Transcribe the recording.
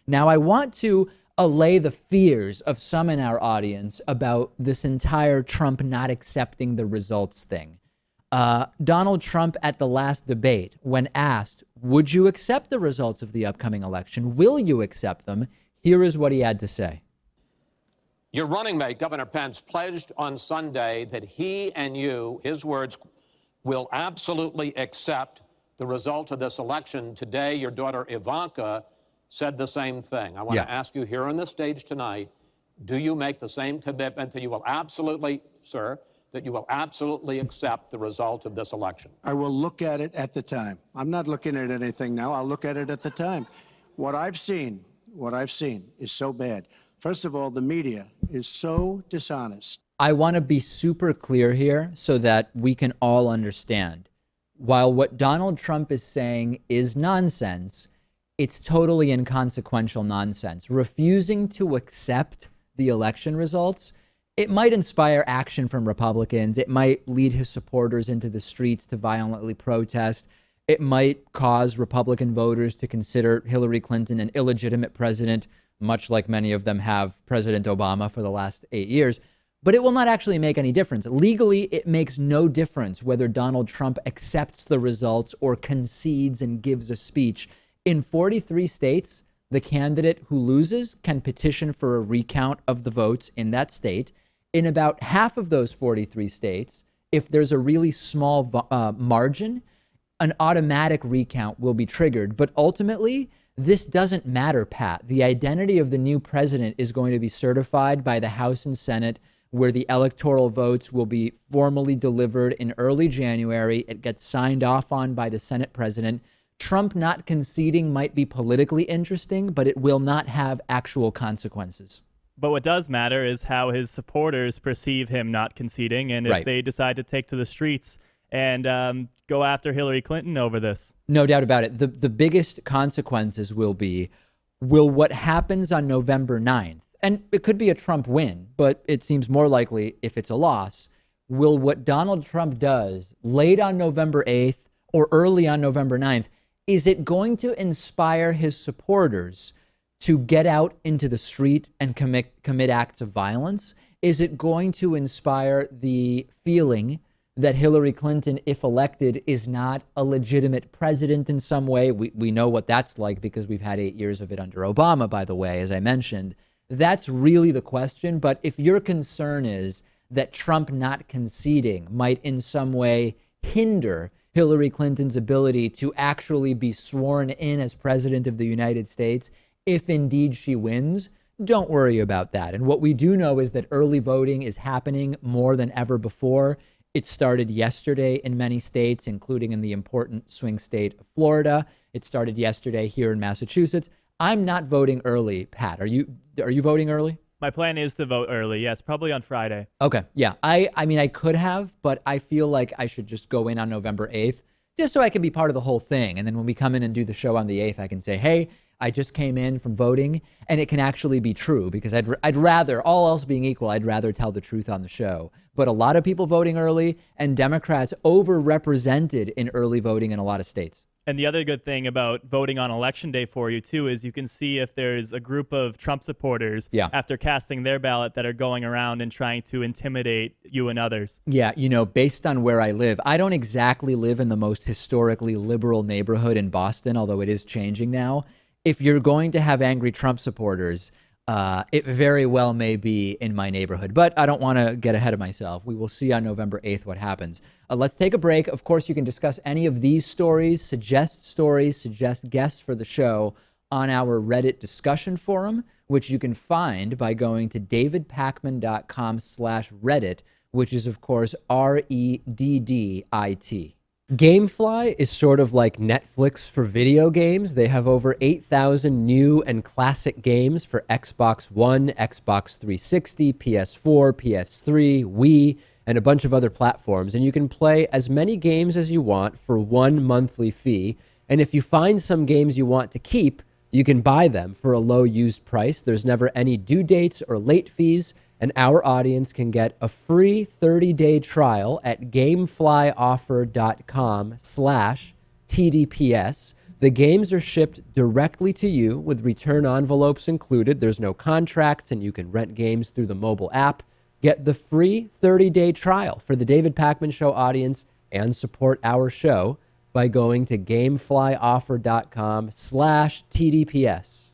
Now, I want to allay the fears of some in our audience about this entire Trump not accepting the results thing. Donald Trump at the last debate, when asked, would you accept the results of the upcoming election? Will you accept them? Here is what he had to say. Your running mate, Governor Pence, pledged on Sunday that he and you, his words, will absolutely accept the result of this election. Today, your daughter Ivanka said the same thing. I want to ask you here on the stage tonight, do you make the same commitment that you will absolutely, sir, that you will absolutely accept the result of this election? I will look at it at the time. I'm not looking at anything now. I'll look at it at the time. What I've seen is so bad. First of all, the media is so dishonest. I want to be super clear here so that we can all understand. While what Donald Trump is saying is nonsense, it's totally inconsequential nonsense. Refusing to accept the election results, it might inspire action from Republicans. It might lead his supporters into the streets to violently protest. It might cause Republican voters to consider Hillary Clinton an illegitimate president, much like many of them have President Obama for the last 8 years. But it will not actually make any difference. Legally, it makes no difference whether Donald Trump accepts the results or concedes and gives a speech. In 43 states, the candidate who loses can petition for a recount of the votes in that state. In about half of those 43 states, if there's a really small margin, an automatic recount will be triggered. But ultimately, this doesn't matter, Pat. The identity of the new president is going to be certified by the House and Senate, where the electoral votes will be formally delivered in early January. It gets signed off on by the Senate president. Trump not conceding might be politically interesting, but it will not have actual consequences. But what does matter is how his supporters perceive him not conceding, and if they decide to take to the streets and go after Hillary Clinton over this. No doubt about it. The biggest consequences will what happens on November 9th, and it could be a Trump win, but it seems more likely if it's a loss, will what Donald Trump does late on November 8th or early on November 9th, is it going to inspire his supporters to get out into the street and commit acts of violence? Is it going to inspire the feeling that Hillary Clinton, if elected, is not a legitimate president in some way? We know what that's like because we've had 8 years of it under Obama, by the way, as I mentioned. That's really the question. But if your concern is that Trump not conceding might in some way hinder Hillary Clinton's ability to actually be sworn in as president of the United States, if indeed she wins, don't worry about that. And what we do know is that early voting is happening more than ever before. It started yesterday in many states, including in the important swing state of Florida. It started yesterday here in Massachusetts. I'm not voting early, Pat. Are you voting early? My plan is to vote early, yes, probably on Friday. Okay, yeah. I mean, I could have, but I feel like I should just go in on November 8th, just so I can be part of the whole thing. And then when we come in and do the show on the 8th, I can say, hey, I just came in from voting, and it can actually be true, because I'd rather, all else being equal, I'd rather tell the truth on the show. But a lot of people voting early, and Democrats overrepresented in early voting in a lot of states. And the other good thing about voting on Election Day for you, too, is you can see if there's a group of Trump supporters after casting their ballot that are going around and trying to intimidate you and others. Yeah, you know, based on where I live, I don't exactly live in the most historically liberal neighborhood in Boston, although it is changing now. If you're going to have angry Trump supporters, it very well may be in my neighborhood, but I don't want to get ahead of myself. We will see on November 8th what happens. Let's take a break. Of course, you can discuss any of these stories, suggest guests for the show on our Reddit discussion forum, which you can find by going to davidpakman.com/Reddit, which is, of course, REDDIT. Gamefly is sort of like Netflix for video games. They have over 8,000 new and classic games for Xbox One, Xbox 360, PS4, PS3, Wii, and a bunch of other platforms. And you can play as many games as you want for one monthly fee. And if you find some games you want to keep, you can buy them for a low used price. There's never any due dates or late fees. And our audience can get a free 30-day trial at gameflyoffer.com/TDPS. The games are shipped directly to you with return envelopes included. There's no contracts, and you can rent games through the mobile app. Get the free 30-day trial for the David Pakman Show audience and support our show by going to gameflyoffer.com/TDPS.